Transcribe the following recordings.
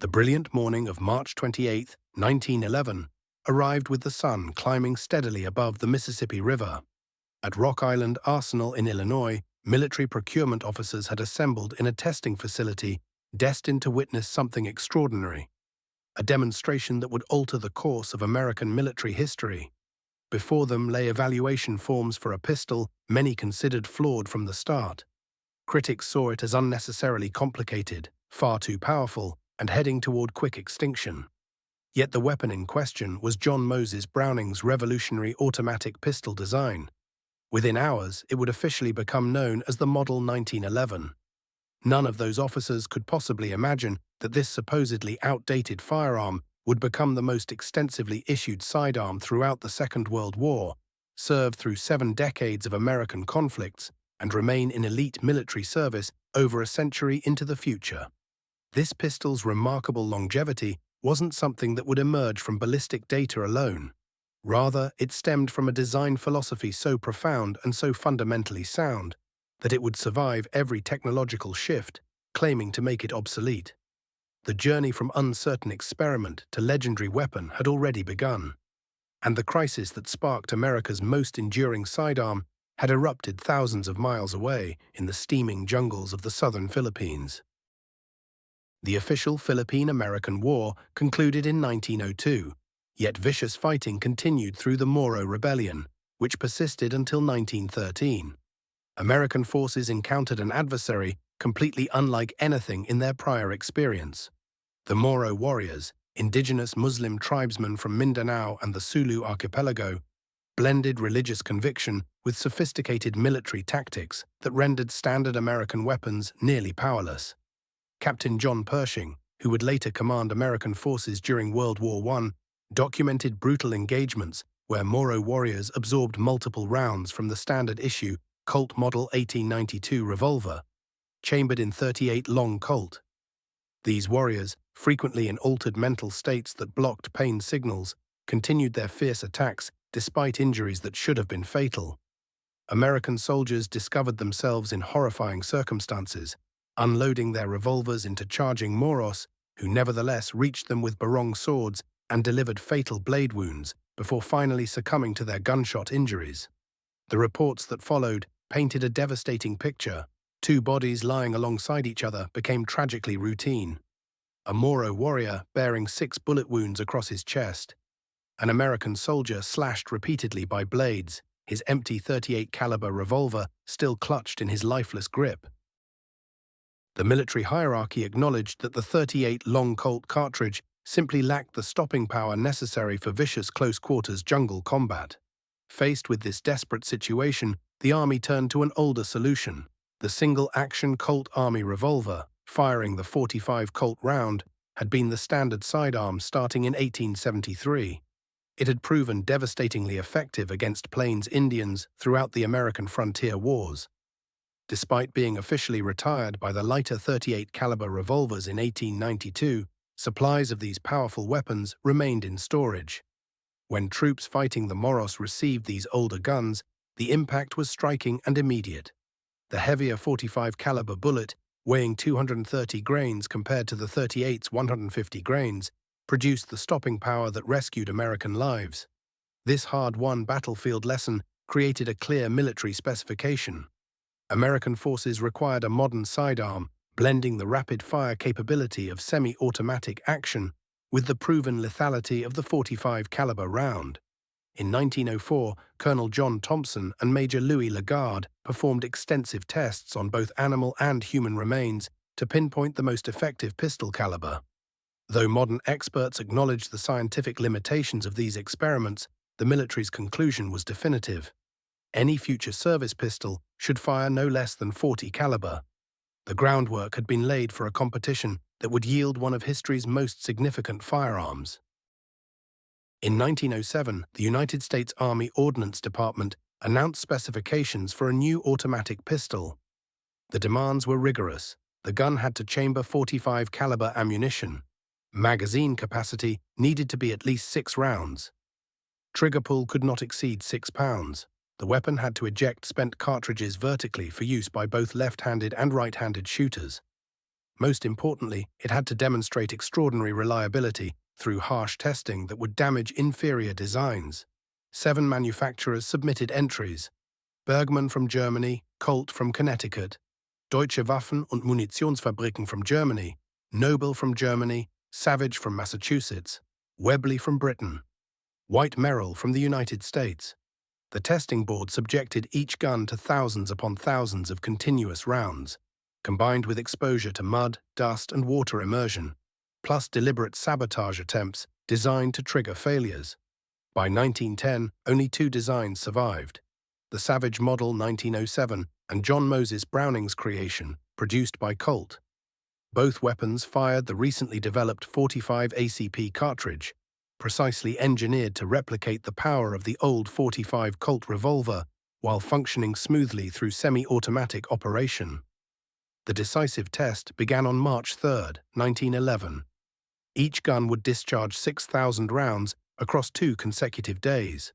The brilliant morning of March 28, 1911, arrived with the sun climbing steadily above the Mississippi River. At Rock Island Arsenal in Illinois, military procurement officers had assembled in a testing facility destined to witness something extraordinary, a demonstration that would alter the course of American military history. Before them lay evaluation forms for a pistol many considered flawed from the start. Critics saw it as unnecessarily complicated, far too powerful, and heading toward quick extinction. Yet the weapon in question was John Moses Browning's revolutionary automatic pistol design. Within hours, it would officially become known as the Model 1911. None of those officers could possibly imagine that this supposedly outdated firearm would become the most extensively issued sidearm throughout the Second World War, serve through 7 decades of American conflicts, and remain in elite military service over a century into the future. This pistol's remarkable longevity wasn't something that would emerge from ballistic data alone. Rather, it stemmed from a design philosophy so profound and so fundamentally sound that it would survive every technological shift, claiming to make it obsolete. The journey from uncertain experiment to legendary weapon had already begun, and the crisis that sparked America's most enduring sidearm had erupted thousands of miles away in the steaming jungles of the southern Philippines. The official Philippine-American War concluded in 1902, yet vicious fighting continued through the Moro Rebellion, which persisted until 1913. American forces encountered an adversary completely unlike anything in their prior experience. The Moro warriors, indigenous Muslim tribesmen from Mindanao and the Sulu archipelago, blended religious conviction with sophisticated military tactics that rendered standard American weapons nearly powerless. Captain John Pershing, who would later command American forces during World War I, documented brutal engagements where Moro warriors absorbed multiple rounds from the standard issue Colt Model 1892 revolver, chambered in .38 long Colt. These warriors, frequently in altered mental states that blocked pain signals, continued their fierce attacks despite injuries that should have been fatal. American soldiers discovered themselves in horrifying circumstances, unloading their revolvers into charging Moros, who nevertheless reached them with barong swords and delivered fatal blade wounds before finally succumbing to their gunshot injuries. The reports that followed painted a devastating picture. 2 bodies lying alongside each other became tragically routine. A Moro warrior bearing 6 bullet wounds across his chest. An American soldier slashed repeatedly by blades, his empty .38 caliber revolver still clutched in his lifeless grip. The military hierarchy acknowledged that the .38 long Colt cartridge simply lacked the stopping power necessary for vicious close-quarters jungle combat. Faced with this desperate situation, the Army turned to an older solution. The single-action Colt Army revolver, firing the .45 Colt round, had been the standard sidearm starting in 1873. It had proven devastatingly effective against Plains Indians throughout the American frontier wars. Despite being officially retired by the lighter .38 caliber revolvers in 1892, supplies of these powerful weapons remained in storage. When troops fighting the Moros received these older guns, the impact was striking and immediate. The heavier .45 caliber bullet, weighing 230 grains compared to the .38's 150 grains, produced the stopping power that rescued American lives. This hard-won battlefield lesson created a clear military specification. American forces required a modern sidearm, blending the rapid-fire capability of semi-automatic action with the proven lethality of the .45 caliber round. In 1904, Colonel John Thompson and Major Louis Lagarde performed extensive tests on both animal and human remains to pinpoint the most effective pistol caliber. Though modern experts acknowledged the scientific limitations of these experiments, the military's conclusion was definitive. Any future service pistol should fire no less than .40 caliber. The groundwork had been laid for a competition that would yield one of history's most significant firearms. In 1907, the United States Army Ordnance Department announced specifications for a new automatic pistol. The demands were rigorous. The gun had to chamber .45 caliber ammunition. Magazine capacity needed to be at least 6 rounds. Trigger pull could not exceed 6 pounds. The weapon had to eject spent cartridges vertically for use by both left-handed and right-handed shooters. Most importantly, it had to demonstrate extraordinary reliability through harsh testing that would damage inferior designs. 7 manufacturers submitted entries: Bergmann from Germany, Colt from Connecticut, Deutsche Waffen- und Munitionsfabriken from Germany, Noble from Germany, Savage from Massachusetts, Webley from Britain, White Merrill from the United States. The testing board subjected each gun to thousands upon thousands of continuous rounds, combined with exposure to mud, dust, and water immersion, plus deliberate sabotage attempts designed to trigger failures. By 1910, only 2 designs survived: the Savage Model 1907 and John Moses Browning's creation, produced by Colt. Both weapons fired the recently developed .45 ACP cartridge, precisely engineered to replicate the power of the old .45 Colt revolver while functioning smoothly through semi-automatic operation. The decisive test began on March 3, 1911. Each gun would discharge 6,000 rounds across 2 consecutive days.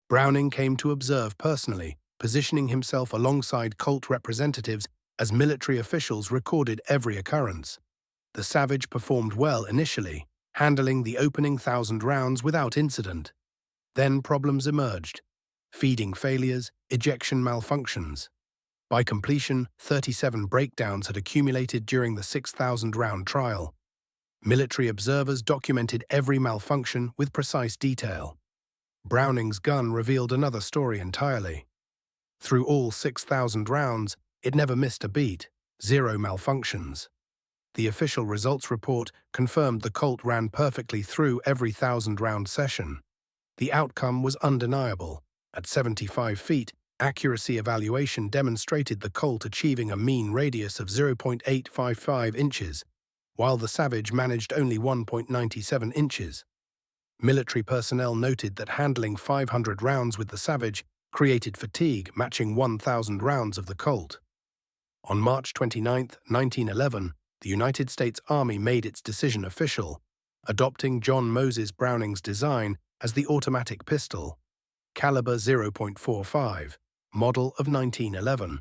Browning came to observe personally, positioning himself alongside Colt representatives as military officials recorded every occurrence. The Savage performed well initially, handling the opening 1,000 rounds without incident. Then problems emerged: feeding failures, ejection malfunctions. By completion, 37 breakdowns had accumulated during the 6,000-round trial. Military observers documented every malfunction with precise detail. Browning's gun revealed another story entirely. Through all 6,000 rounds, it never missed a beat, 0 malfunctions. The official results report confirmed the Colt ran perfectly through every 1,000-round session. The outcome was undeniable. At 75 feet, accuracy evaluation demonstrated the Colt achieving a mean radius of 0.855 inches, while the Savage managed only 1.97 inches. Military personnel noted that handling 500 rounds with the Savage created fatigue matching 1,000 rounds of the Colt. On March 29, 1911, the United States Army made its decision official, adopting John Moses Browning's design as the automatic pistol, caliber .45, model of 1911.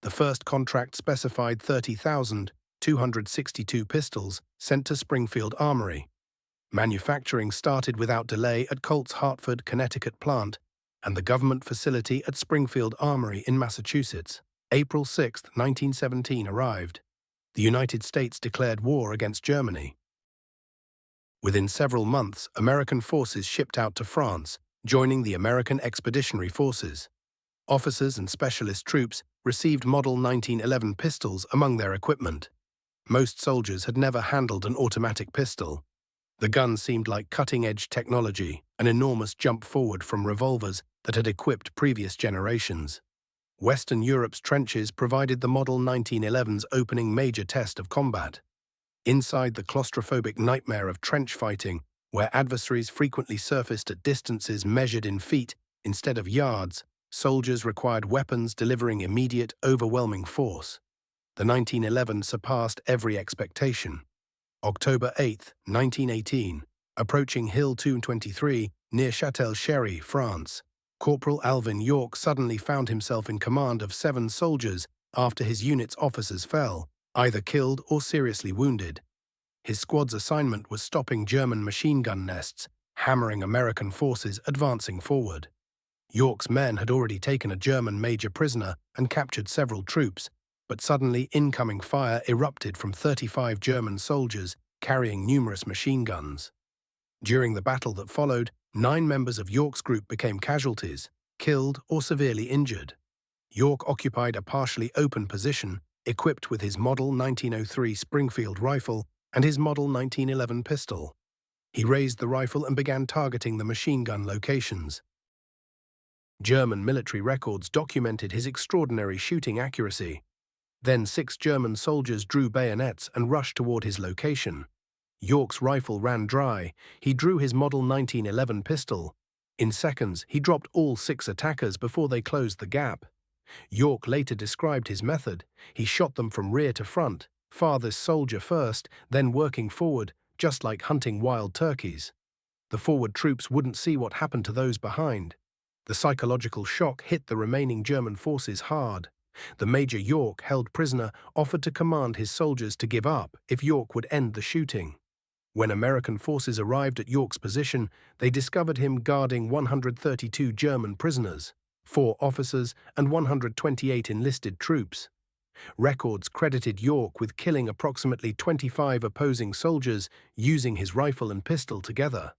The first contract specified 30,262 pistols sent to Springfield Armory. Manufacturing started without delay at Colt's Hartford, Connecticut plant and the government facility at Springfield Armory in Massachusetts. April 6, 1917 arrived. The United States declared war against Germany. Within several months, American forces shipped out to France, joining the American Expeditionary Forces. Officers and specialist troops received Model 1911 pistols among their equipment. Most soldiers had never handled an automatic pistol. The gun seemed like cutting-edge technology, an enormous jump forward from revolvers that had equipped previous generations. Western Europe's trenches provided the Model 1911's opening major test of combat. Inside the claustrophobic nightmare of trench fighting, where adversaries frequently surfaced at distances measured in feet instead of yards, soldiers required weapons delivering immediate, overwhelming force. The 1911 surpassed every expectation. October 8, 1918, approaching Hill 223 near Châtel-Chery, France, Corporal Alvin York suddenly found himself in command of 7 soldiers after his unit's officers fell, either killed or seriously wounded. His squad's assignment was stopping German machine gun nests, hammering American forces advancing forward. York's men had already taken a German major prisoner and captured several troops, but suddenly incoming fire erupted from 35 German soldiers carrying numerous machine guns. During the battle that followed, 9 members of York's group became casualties, killed or severely injured. York occupied a partially open position, equipped with his Model 1903 Springfield rifle and his Model 1911 pistol. He raised the rifle and began targeting the machine gun locations. German military records documented his extraordinary shooting accuracy. Then 6 German soldiers drew bayonets and rushed toward his location. York's rifle ran dry. He drew his Model 1911 pistol. In seconds, he dropped all 6 attackers before they closed the gap. York later described his method. He shot them from rear to front, farthest soldier first, then working forward, just like hunting wild turkeys. The forward troops wouldn't see what happened to those behind. The psychological shock hit the remaining German forces hard. The Major York, held prisoner, offered to command his soldiers to give up if York would end the shooting. When American forces arrived at York's position, they discovered him guarding 132 German prisoners, 4 officers, and 128 enlisted troops. Records credited York with killing approximately 25 opposing soldiers using his rifle and pistol together.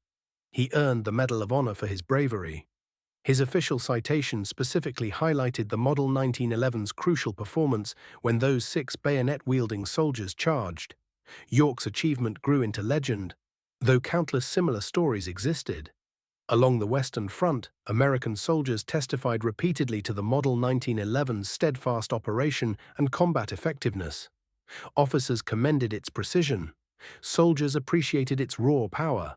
He earned the Medal of Honor for his bravery. His official citation specifically highlighted the Model 1911's crucial performance when those 6 bayonet-wielding soldiers charged. York's achievement grew into legend, though countless similar stories existed. Along the Western Front, American soldiers testified repeatedly to the Model 1911's steadfast operation and combat effectiveness. Officers commended its precision. Soldiers appreciated its raw power.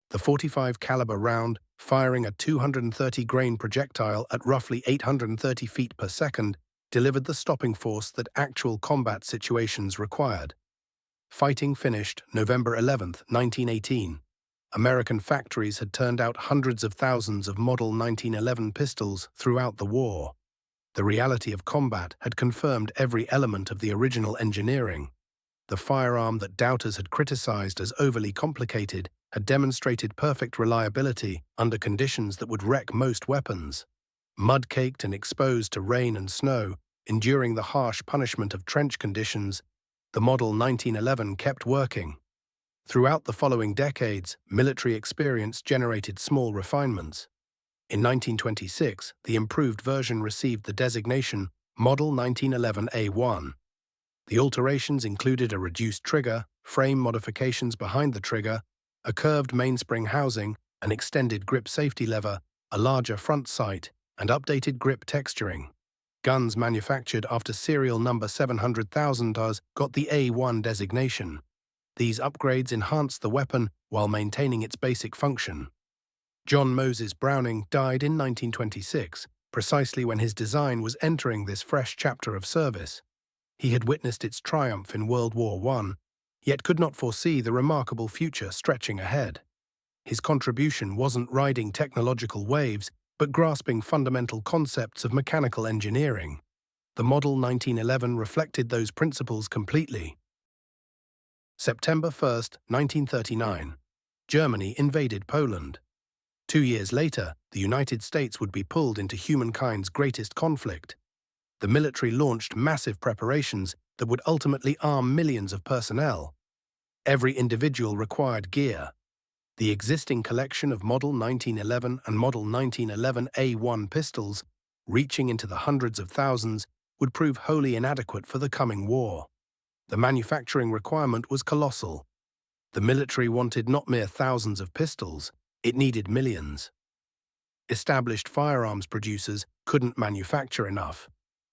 The 45 caliber round, firing a 230-grain projectile at roughly 830 feet per second, delivered the stopping force that actual combat situations required. Fighting finished November 11, 1918. American factories had turned out hundreds of thousands of Model 1911 pistols throughout the war. The reality of combat had confirmed every element of the original engineering. The firearm that doubters had criticized as overly complicated had demonstrated perfect reliability under conditions that would wreck most weapons. Mud-caked and exposed to rain and snow, enduring the harsh punishment of trench conditions, the Model 1911 kept working. Throughout the following decades, military experience generated small refinements. In 1926, the improved version received the designation Model 1911A1. The alterations included a reduced trigger, frame modifications behind the trigger, a curved mainspring housing, an extended grip safety lever, a larger front sight, and updated grip texturing. Guns manufactured after serial number 700,000 got the A1 designation. These upgrades enhanced the weapon while maintaining its basic function. John Moses Browning died in 1926, precisely when his design was entering this fresh chapter of service. He had witnessed its triumph in World War I, yet could not foresee the remarkable future stretching ahead. His contribution wasn't riding technological waves, but grasping fundamental concepts of mechanical engineering. The Model 1911 reflected those principles completely. September 1, 1939. Germany invaded Poland. 2 years later, the United States would be pulled into humankind's greatest conflict. The military launched massive preparations that would ultimately arm millions of personnel. Every individual required gear. The existing collection of Model 1911 and Model 1911A1 pistols, reaching into the hundreds of thousands, would prove wholly inadequate for the coming war. The manufacturing requirement was colossal. The military wanted not mere thousands of pistols, it needed millions. Established firearms producers couldn't manufacture enough.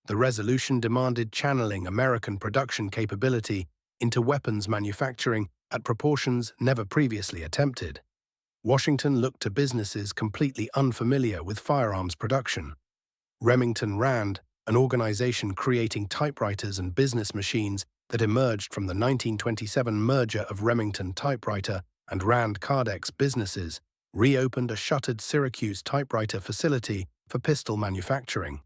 The resolution demanded channeling American production capability into weapons manufacturing at proportions never previously attempted. Washington looked to businesses completely unfamiliar with firearms production. Remington Rand, an organization creating typewriters and business machines that emerged from the 1927 merger of Remington Typewriter and Rand Cardex businesses, reopened a shuttered Syracuse typewriter facility for pistol manufacturing.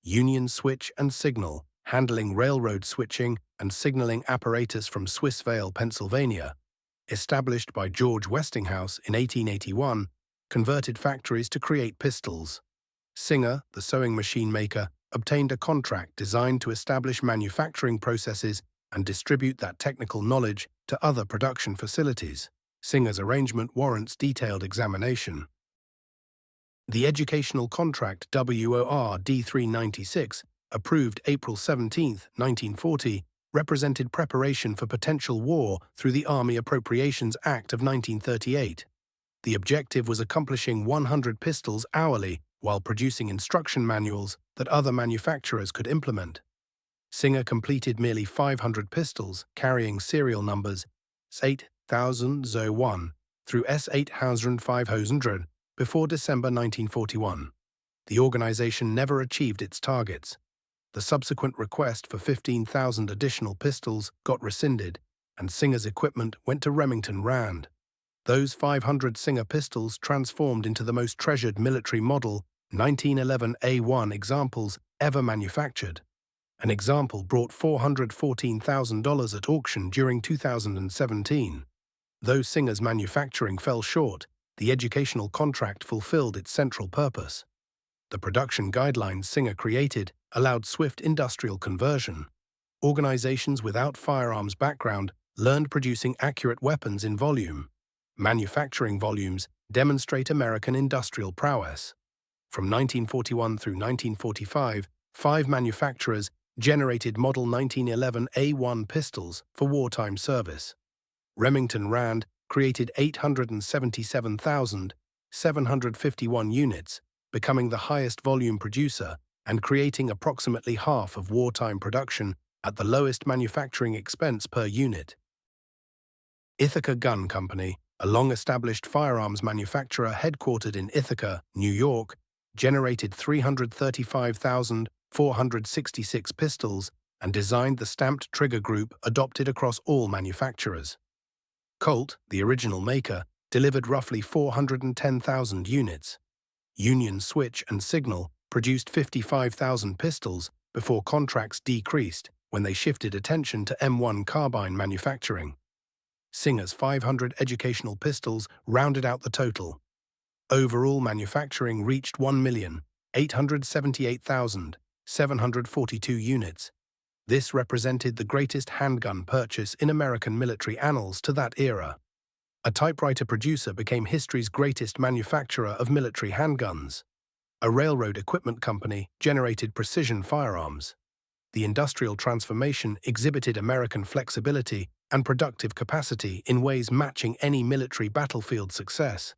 Union Switch and Signal, handling railroad switching and signaling apparatus from Swissvale, Pennsylvania, established by George Westinghouse in 1881, converted factories to create pistols. Singer, the sewing machine maker, obtained a contract designed to establish manufacturing processes and distribute that technical knowledge to other production facilities. Singer's arrangement warrants detailed examination. The Educational Contract WOR D396, approved April 17, 1940, represented preparation for potential war through the Army Appropriations Act of 1938. The objective was accomplishing 100 pistols hourly while producing instruction manuals that other manufacturers could implement. Singer completed merely 500 pistols carrying serial numbers S8001 through S800500 before December 1941. The organization never achieved its targets. The subsequent request for 15,000 additional pistols got rescinded, and Singer's equipment went to Remington Rand. Those 500 Singer pistols transformed into the most treasured military model 1911 A1 examples ever manufactured. An example brought $414,000 at auction during 2017. Though Singer's manufacturing fell short, the educational contract fulfilled its central purpose. The production guidelines Singer created allowed swift industrial conversion. Organizations without firearms background learned producing accurate weapons in volume. Manufacturing volumes demonstrate American industrial prowess. From 1941 through 1945, 5 manufacturers generated Model 1911 A1 pistols for wartime service. Remington Rand created 877,751 units, becoming the highest volume producer and creating approximately half of wartime production at the lowest manufacturing expense per unit. Ithaca Gun Company, a long-established firearms manufacturer headquartered in Ithaca, New York, generated 335,466 pistols and designed the stamped trigger group adopted across all manufacturers. Colt, the original maker, delivered roughly 410,000 units. Union Switch and Signal produced 55,000 pistols before contracts decreased when they shifted attention to M1 carbine manufacturing. Singer's 500 educational pistols rounded out the total. Overall manufacturing reached 1,878,742 units. This represented the greatest handgun purchase in American military annals to that era. A typewriter producer became history's greatest manufacturer of military handguns. A railroad equipment company generated precision firearms. The industrial transformation exhibited American flexibility and productive capacity in ways matching any military battlefield success.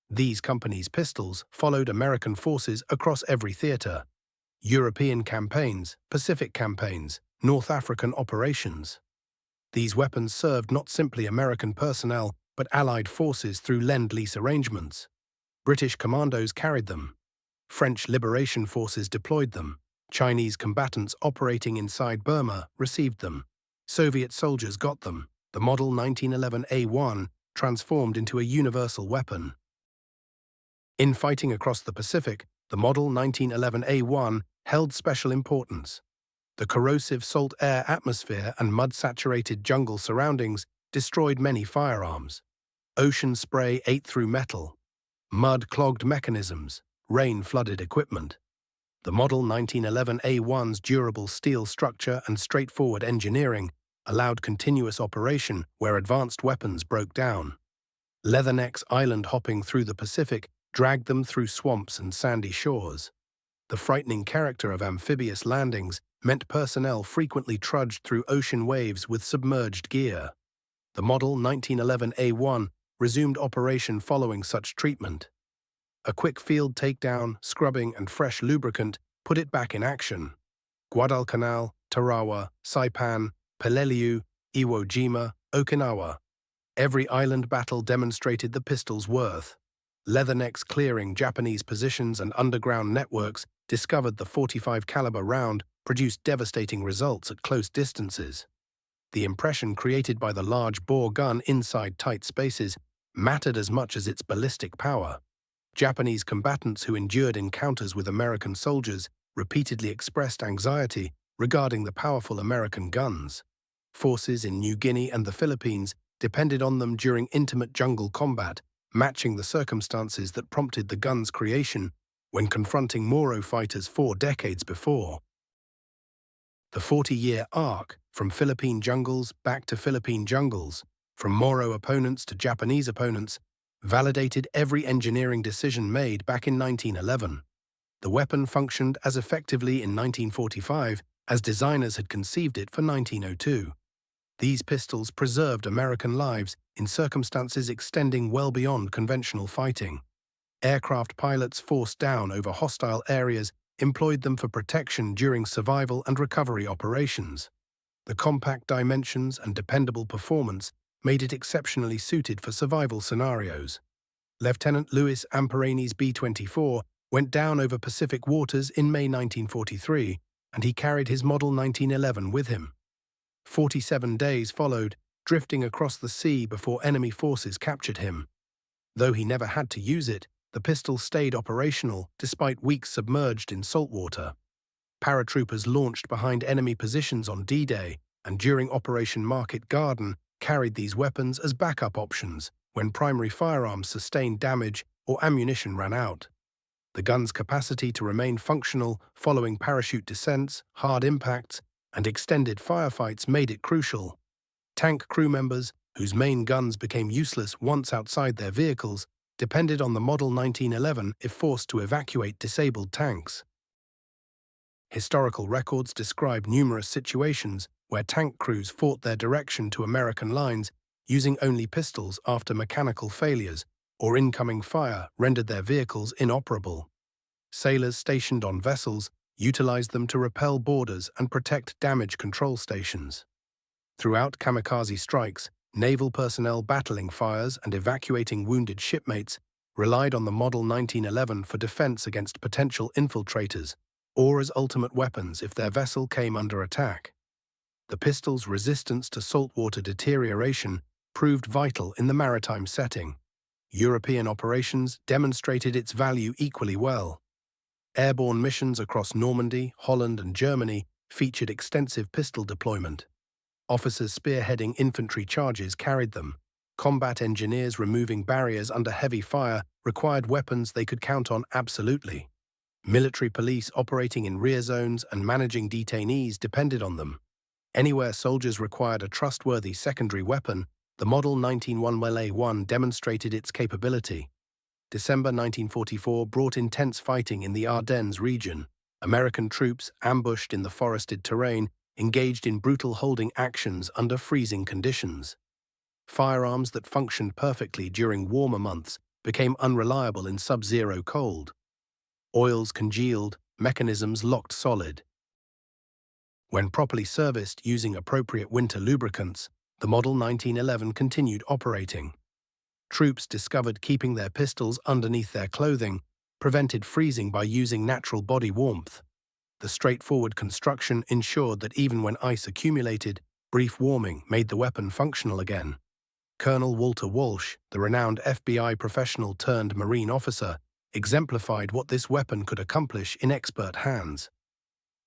These companies' pistols followed American forces across every theater: European campaigns, Pacific campaigns, North African operations. These weapons served not simply American personnel, but Allied forces through Lend-Lease arrangements. British commandos carried them. French liberation forces deployed them. Chinese combatants operating inside Burma received them. Soviet soldiers got them. The Model 1911 A1 transformed into a universal weapon. In fighting across the Pacific, the Model 1911 A1 held special importance. The corrosive salt-air atmosphere and mud-saturated jungle surroundings destroyed many firearms. Ocean spray ate through metal. Mud clogged mechanisms. Rain flooded equipment. The Model 1911 A1's durable steel structure and straightforward engineering allowed continuous operation where advanced weapons broke down. Leathernecks island hopping through the Pacific dragged them through swamps and sandy shores. The frightening character of amphibious landings meant personnel frequently trudged through ocean waves with submerged gear. The Model 1911 A1 resumed operation following such treatment. A quick field takedown, scrubbing, and fresh lubricant put it back in action. Guadalcanal, Tarawa, Saipan, Peleliu, Iwo Jima, Okinawa. Every island battle demonstrated the pistol's worth. Leathernecks clearing Japanese positions and underground networks discovered the .45 caliber round produced devastating results at close distances. The impression created by the large bore gun inside tight spaces mattered as much as its ballistic power. Japanese combatants who endured encounters with American soldiers repeatedly expressed anxiety regarding the powerful American guns. Forces in New Guinea and the Philippines depended on them during intimate jungle combat, matching the circumstances that prompted the gun's creation when confronting Moro fighters 4 decades before. The 40-year arc, from Philippine jungles back to Philippine jungles, from Moro opponents to Japanese opponents, validated every engineering decision made back in 1911. The weapon functioned as effectively in 1945 as designers had conceived it for 1902. These pistols preserved American lives in circumstances extending well beyond conventional fighting. Aircraft pilots forced down over hostile areas employed them for protection during survival and recovery operations. The compact dimensions and dependable performance made it exceptionally suited for survival scenarios. Lieutenant Louis Amperani's B-24 went down over Pacific waters in May 1943, and he carried his Model 1911 with him. 47 days followed, drifting across the sea before enemy forces captured him. Though he never had to use it, the pistol stayed operational despite weeks submerged in salt water. Paratroopers launched behind enemy positions on D-Day and during Operation Market Garden carried these weapons as backup options when primary firearms sustained damage or ammunition ran out. The gun's capacity to remain functional following parachute descents, hard impacts, and extended firefights made it crucial. Tank crew members, whose main guns became useless once outside their vehicles, depended on the Model 1911 if forced to evacuate disabled tanks. Historical records describe numerous situations where tank crews fought their direction to American lines using only pistols after mechanical failures or incoming fire rendered their vehicles inoperable. Sailors stationed on vessels utilized them to repel boarders and protect damage control stations. Throughout kamikaze strikes, naval personnel battling fires and evacuating wounded shipmates relied on the Model 1911 for defense against potential infiltrators or as ultimate weapons if their vessel came under attack. The pistol's resistance to saltwater deterioration proved vital in the maritime setting. European operations demonstrated its value equally well. Airborne missions across Normandy, Holland, and Germany featured extensive pistol deployment. Officers spearheading infantry charges carried them. Combat engineers removing barriers under heavy fire required weapons they could count on absolutely. Military police operating in rear zones and managing detainees depended on them. Anywhere soldiers required a trustworthy secondary weapon, the Model 1911A1 demonstrated its capability. December 1944 brought intense fighting in the Ardennes region. American troops, ambushed in the forested terrain, engaged in brutal holding actions under freezing conditions. Firearms that functioned perfectly during warmer months became unreliable in sub-zero cold. Oils congealed, mechanisms locked solid. When properly serviced using appropriate winter lubricants, the Model 1911 continued operating. Troops discovered keeping their pistols underneath their clothing prevented freezing by using natural body warmth. The straightforward construction ensured that even when ice accumulated, brief warming made the weapon functional again. Colonel Walter Walsh, the renowned FBI professional turned Marine officer, exemplified what this weapon could accomplish in expert hands.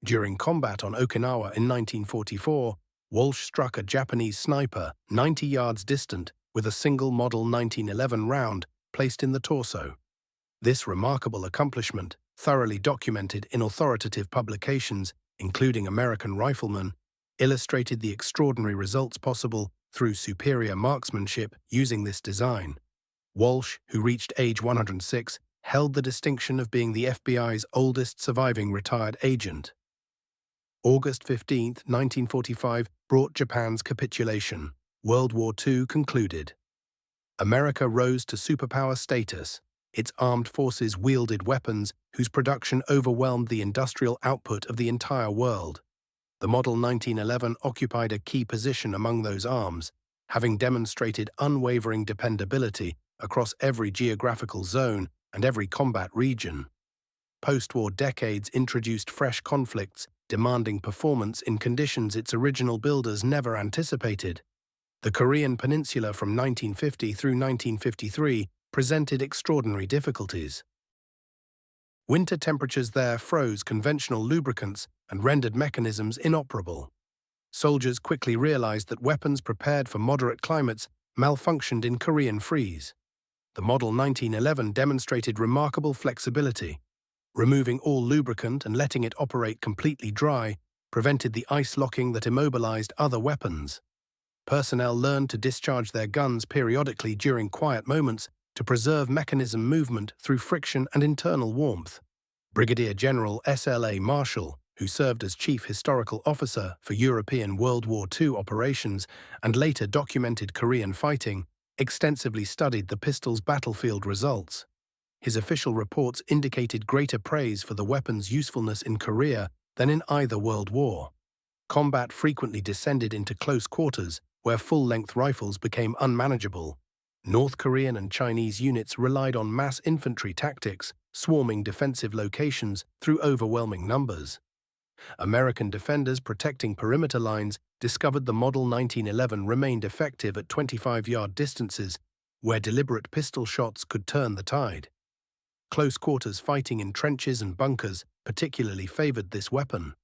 During combat on Okinawa in 1944, Walsh struck a Japanese sniper 90 yards distant with a single Model 1911 round placed in the torso. This remarkable accomplishment, thoroughly documented in authoritative publications, including American Rifleman, illustrated the extraordinary results possible through superior marksmanship using this design. Walsh, who reached age 106, held the distinction of being the FBI's oldest surviving retired agent. August 15, 1945, brought Japan's capitulation. World War II concluded. America rose to superpower status. Its armed forces wielded weapons whose production overwhelmed the industrial output of the entire world. The Model 1911 occupied a key position among those arms, having demonstrated unwavering dependability across every geographical zone and every combat region. Post-war decades introduced fresh conflicts, demanding performance in conditions its original builders never anticipated. The Korean Peninsula from 1950 through 1953 presented extraordinary difficulties. Winter temperatures there froze conventional lubricants and rendered mechanisms inoperable. Soldiers quickly realized that weapons prepared for moderate climates malfunctioned in Korean freeze. The Model 1911 demonstrated remarkable flexibility. Removing all lubricant and letting it operate completely dry prevented the ice locking that immobilized other weapons. Personnel learned to discharge their guns periodically during quiet moments to preserve mechanism movement through friction and internal warmth. Brigadier General S.L.A. Marshall, who served as Chief Historical Officer for European World War II operations and later documented Korean fighting, extensively studied the pistol's battlefield results. His official reports indicated greater praise for the weapon's usefulness in Korea than in either World War. Combat frequently descended into close quarters, where full-length rifles became unmanageable. North Korean and Chinese units relied on mass infantry tactics, swarming defensive locations through overwhelming numbers. American defenders protecting perimeter lines discovered the Model 1911 remained effective at 25-yard distances, where deliberate pistol shots could turn the tide. Close quarters fighting in trenches and bunkers particularly favored this weapon.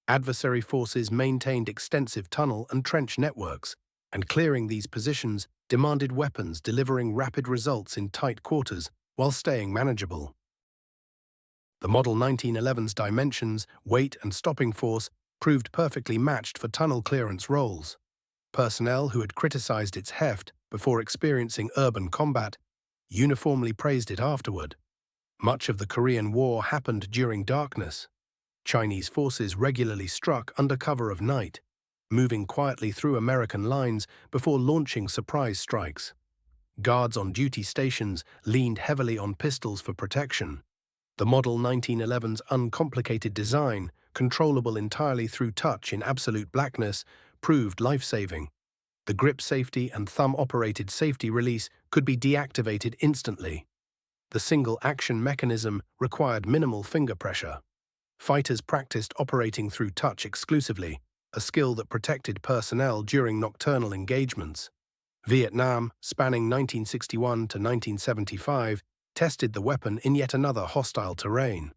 Adversary forces maintained extensive tunnel and trench networks, and clearing these positions demanded weapons delivering rapid results in tight quarters while staying manageable. The Model 1911's dimensions, weight, and stopping force proved perfectly matched for tunnel clearance roles. Personnel who had criticized its heft before experiencing urban combat uniformly praised it afterward. Much of the Korean War happened during darkness. Chinese forces regularly struck under cover of night, moving quietly through American lines before launching surprise strikes. Guards on duty stations leaned heavily on pistols for protection. The Model 1911's uncomplicated design, controllable entirely through touch in absolute blackness, proved life-saving. The grip safety and thumb-operated safety release could be deactivated instantly. The single-action mechanism required minimal finger pressure. Fighters practiced operating through touch exclusively, a skill that protected personnel during nocturnal engagements. Vietnam, spanning 1961 to 1975, tested the weapon in yet another hostile terrain.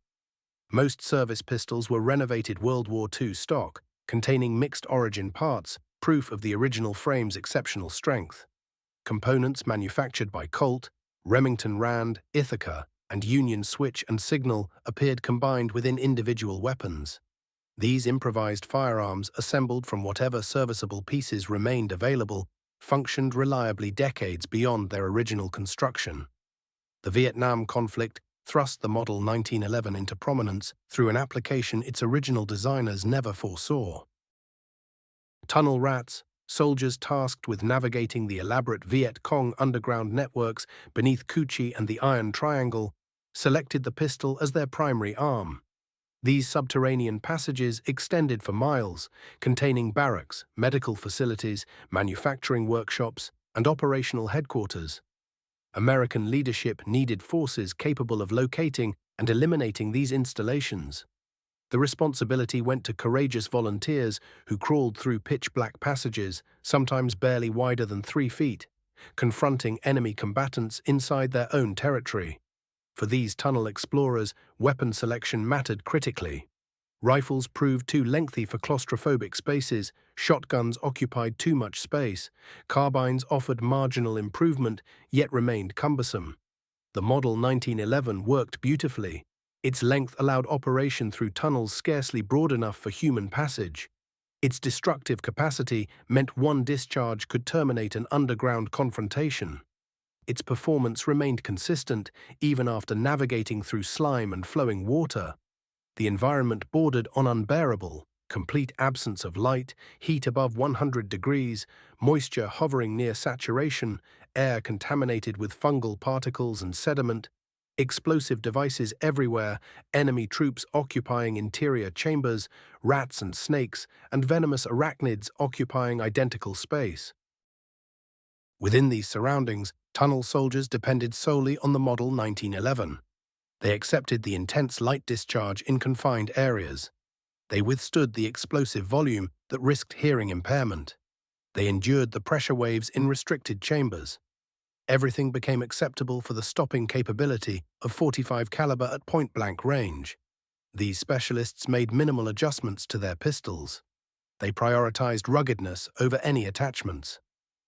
Most service pistols were renovated World War II stock, containing mixed-origin parts, proof of the original frame's exceptional strength. Components manufactured by Colt, Remington Rand, Ithaca, and Union Switch and Signal appeared combined within individual weapons. These improvised firearms, assembled from whatever serviceable pieces remained available, functioned reliably decades beyond their original construction. The Vietnam conflict thrust the Model 1911 into prominence through an application its original designers never foresaw. Tunnel rats, soldiers tasked with navigating the elaborate Viet Cong underground networks beneath Cu Chi and the Iron Triangle, selected the pistol as their primary arm. These subterranean passages extended for miles, containing barracks, medical facilities, manufacturing workshops, and operational headquarters. American leadership needed forces capable of locating and eliminating these installations. The responsibility went to courageous volunteers who crawled through pitch-black passages, sometimes barely wider than 3 feet, confronting enemy combatants inside their own territory. For these tunnel explorers, weapon selection mattered critically. Rifles proved too lengthy for claustrophobic spaces, shotguns occupied too much space, carbines offered marginal improvement, yet remained cumbersome. The Model 1911 worked beautifully. Its length allowed operation through tunnels scarcely broad enough for human passage. Its destructive capacity meant one discharge could terminate an underground confrontation. Its performance remained consistent even after navigating through slime and flowing water. The environment bordered on unbearable, complete absence of light, heat above 100 degrees, moisture hovering near saturation, air contaminated with fungal particles and sediment, explosive devices everywhere, enemy troops occupying interior chambers, rats and snakes, and venomous arachnids occupying identical space. Within these surroundings, tunnel soldiers depended solely on the Model 1911. They accepted the intense light discharge in confined areas. They withstood the explosive volume that risked hearing impairment. They endured the pressure waves in restricted chambers. Everything became acceptable for the stopping capability of .45 caliber at point-blank range. These specialists made minimal adjustments to their pistols. They prioritized ruggedness over any attachments.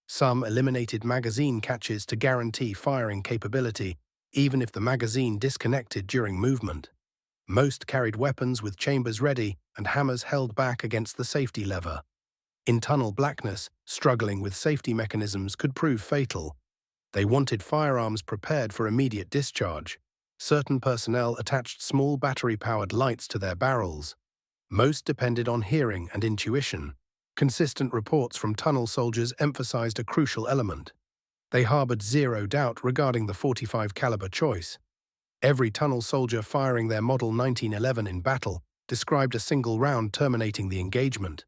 Some eliminated magazine catches to guarantee firing capability, even if the magazine disconnected during movement. Most carried weapons with chambers ready and hammers held back against the safety lever. In tunnel blackness, struggling with safety mechanisms could prove fatal. They wanted firearms prepared for immediate discharge. Certain personnel attached small battery-powered lights to their barrels. Most depended on hearing and intuition. Consistent reports from tunnel soldiers emphasized a crucial element. They harbored zero doubt regarding the .45 caliber choice. Every tunnel soldier firing their Model 1911 in battle described a single round terminating the engagement.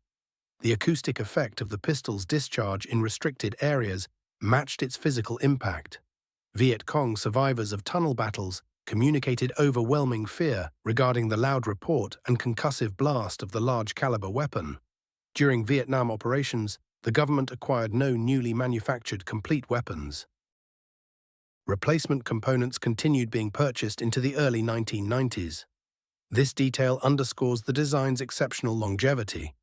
The acoustic effect of the pistol's discharge in restricted areas matched its physical impact. Viet Cong survivors of tunnel battles communicated overwhelming fear regarding the loud report and concussive blast of the large-caliber weapon. During Vietnam operations, the government acquired no newly manufactured complete weapons. Replacement components continued being purchased into the early 1990s. This detail underscores the design's exceptional longevity.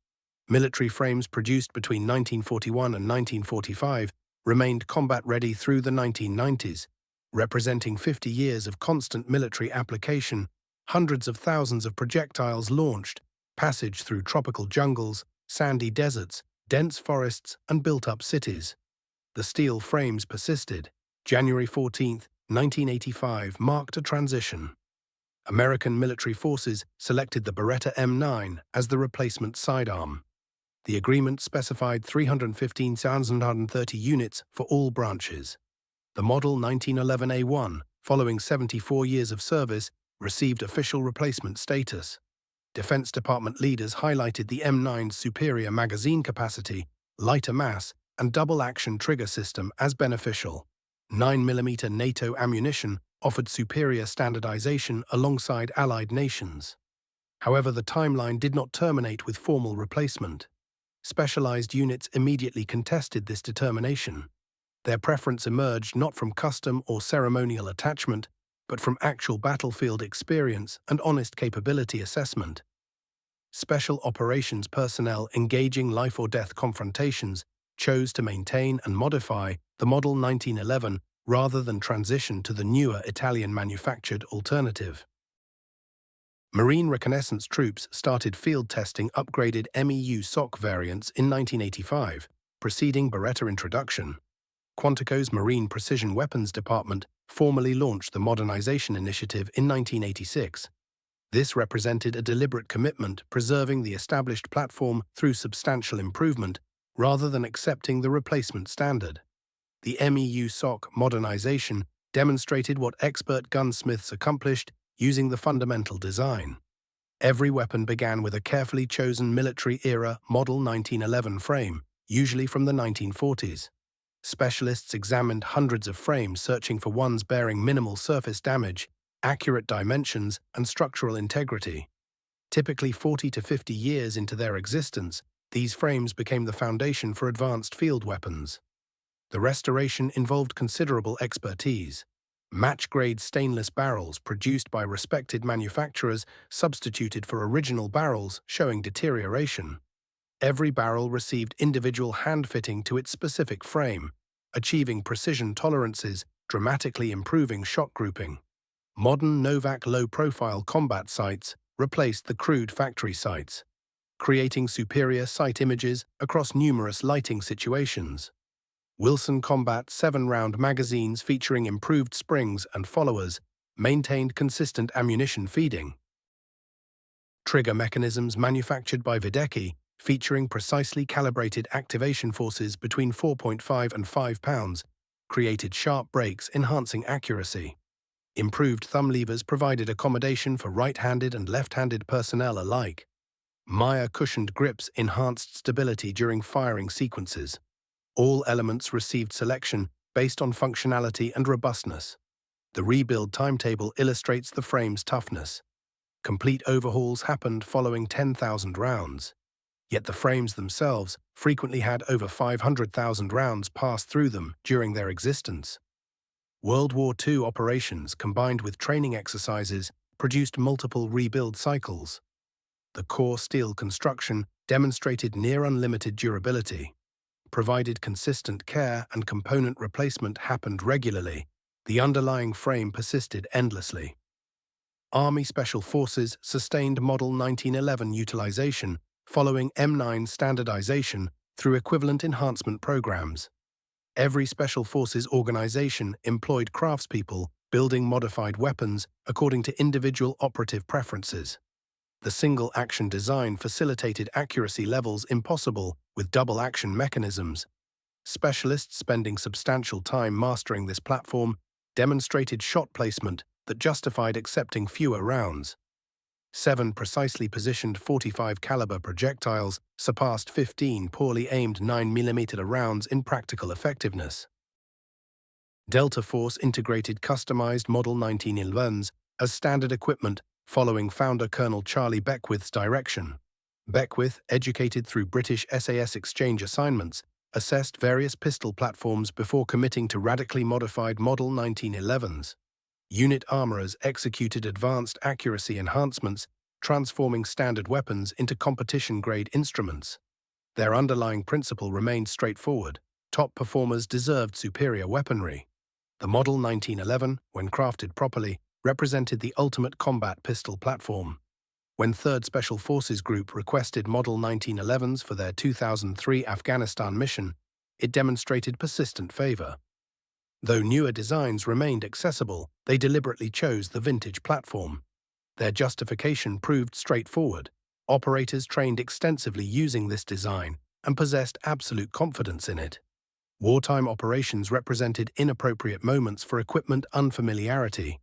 Military frames produced between 1941 and 1945 remained combat-ready through the 1990s, representing 50 years of constant military application, hundreds of thousands of projectiles launched, passage through tropical jungles, sandy deserts, dense forests, and built-up cities. The steel frames persisted. January 14, 1985 marked a transition. American military forces selected the Beretta M9 as the replacement sidearm. The agreement specified 315,130 units for all branches. The Model 1911A1, following 74 years of service, received official replacement status. Defense Department leaders highlighted the M9's superior magazine capacity, lighter mass, and double-action trigger system as beneficial. 9mm NATO ammunition offered superior standardization alongside allied nations. However, the timeline did not terminate with formal replacement. Specialized units immediately contested this determination. Their preference emerged not from custom or ceremonial attachment, but from actual battlefield experience and honest capability assessment. Special operations personnel engaging life-or-death confrontations chose to maintain and modify the Model 1911 rather than transition to the newer Italian-manufactured alternative. Marine reconnaissance troops started field testing upgraded MEU SOC variants in 1985, preceding Beretta introduction. Quantico's Marine Precision Weapons Department formally launched the Modernization Initiative in 1986. This represented a deliberate commitment preserving the established platform through substantial improvement rather than accepting the replacement standard. The MEU SOC modernization demonstrated what expert gunsmiths accomplished using the fundamental design. Every weapon began with a carefully chosen military-era Model 1911 frame, usually from the 1940s. Specialists examined hundreds of frames searching for ones bearing minimal surface damage, accurate dimensions, and structural integrity. Typically 40 to 50 years into their existence, these frames became the foundation for advanced field weapons. The restoration involved considerable expertise. Match-grade stainless barrels produced by respected manufacturers substituted for original barrels showing deterioration. Every barrel received individual hand-fitting to its specific frame, achieving precision tolerances, dramatically improving shot grouping. Modern Novak low-profile combat sights replaced the crude factory sights, creating superior sight images across numerous lighting situations. Wilson Combat 7-round magazines featuring improved springs and followers maintained consistent ammunition feeding. Trigger mechanisms manufactured by Videcchi, featuring precisely calibrated activation forces between 4.5 and 5 pounds, created sharp breaks enhancing accuracy. Improved thumb levers provided accommodation for right-handed and left-handed personnel alike. Meyer cushioned grips enhanced stability during firing sequences. All elements received selection based on functionality and robustness. The rebuild timetable illustrates the frame's toughness. Complete overhauls happened following 10,000 rounds. Yet the frames themselves frequently had over 500,000 rounds pass through them during their existence. World War II operations combined with training exercises produced multiple rebuild cycles. The core steel construction demonstrated near-unlimited durability. Provided consistent care and component replacement happened regularly, the underlying frame persisted endlessly. Army Special Forces sustained Model 1911 utilization following M9 standardization through equivalent enhancement programs. Every Special Forces organization employed craftspeople building modified weapons according to individual operative preferences. The single-action design facilitated accuracy levels impossible with double-action mechanisms. Specialists spending substantial time mastering this platform demonstrated shot placement that justified accepting fewer rounds. 7 precisely positioned 45 caliber projectiles surpassed 15 poorly aimed 9mm rounds in practical effectiveness. Delta Force integrated customized Model 1911s as standard equipment following founder Colonel Charlie Beckwith's direction. Beckwith, educated through British SAS exchange assignments, assessed various pistol platforms before committing to radically modified Model 1911s. Unit armorers executed advanced accuracy enhancements, transforming standard weapons into competition-grade instruments. Their underlying principle remained straightforward: top performers deserved superior weaponry. The Model 1911, when crafted properly, represented the ultimate combat pistol platform. When 3rd Special Forces Group requested Model 1911s for their 2003 Afghanistan mission, it demonstrated persistent favor. Though newer designs remained accessible, they deliberately chose the vintage platform. Their justification proved straightforward. Operators trained extensively using this design and possessed absolute confidence in it. Wartime operations represented inappropriate moments for equipment unfamiliarity.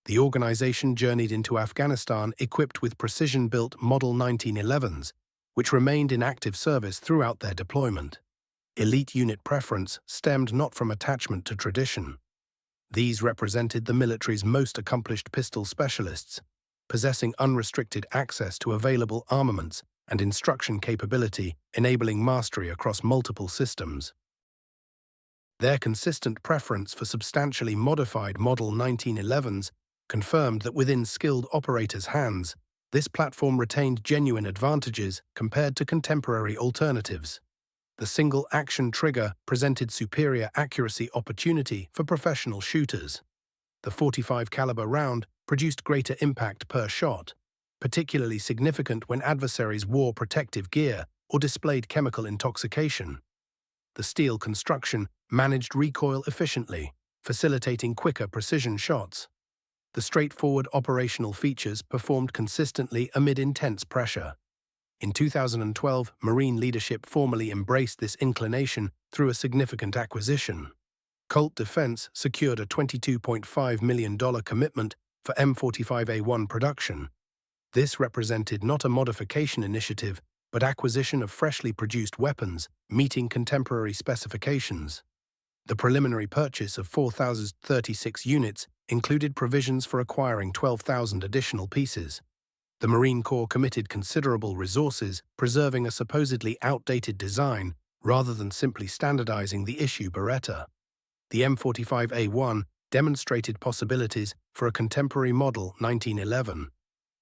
The organization journeyed into Afghanistan equipped with precision-built Model 1911s, which remained in active service throughout their deployment. Elite unit preference stemmed not from attachment to tradition. These represented the military's most accomplished pistol specialists, possessing unrestricted access to available armaments and instruction capability, enabling mastery across multiple systems. Their consistent preference for substantially modified Model 1911s confirmed that within skilled operators' hands, this platform retained genuine advantages compared to contemporary alternatives. The single-action trigger presented superior accuracy opportunity for professional shooters. The .45 caliber round produced greater impact per shot, particularly significant when adversaries wore protective gear or displayed chemical intoxication. The steel construction managed recoil efficiently, facilitating quicker precision shots. The straightforward operational features performed consistently amid intense pressure. In 2012, Marine leadership formally embraced this inclination through a significant acquisition. Colt Defense secured a $22.5 million commitment for M45A1 production. This represented not a modification initiative, but acquisition of freshly produced weapons, meeting contemporary specifications. The preliminary purchase of 4,036 units included provisions for acquiring 12,000 additional pieces. The Marine Corps committed considerable resources, preserving a supposedly outdated design rather than simply standardizing the issue Beretta. The M45A1 demonstrated possibilities for a contemporary Model 1911.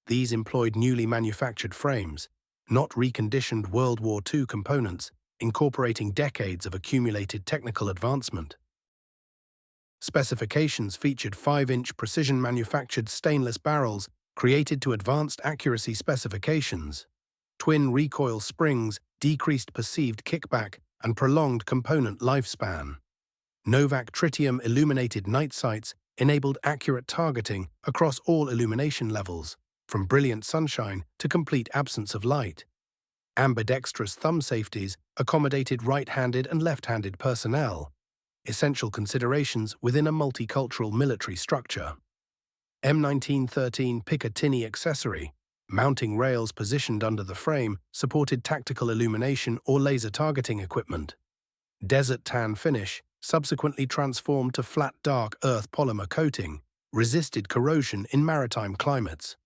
These employed newly manufactured frames, not reconditioned World War II components, incorporating decades of accumulated technical advancement. Specifications featured 5-inch precision-manufactured stainless barrels created to advanced accuracy specifications. Twin recoil springs decreased perceived kickback and prolonged component lifespan. Novak tritium illuminated night sights enabled accurate targeting across all illumination levels, from brilliant sunshine to complete absence of light. Ambidextrous thumb safeties accommodated right-handed and left-handed personnel, essential considerations within a multicultural military structure. M1913 Picatinny accessory, mounting rails positioned under the frame, supported tactical illumination or laser targeting equipment. Desert tan finish, subsequently transformed to flat dark earth polymer coating, resisted corrosion in maritime climates.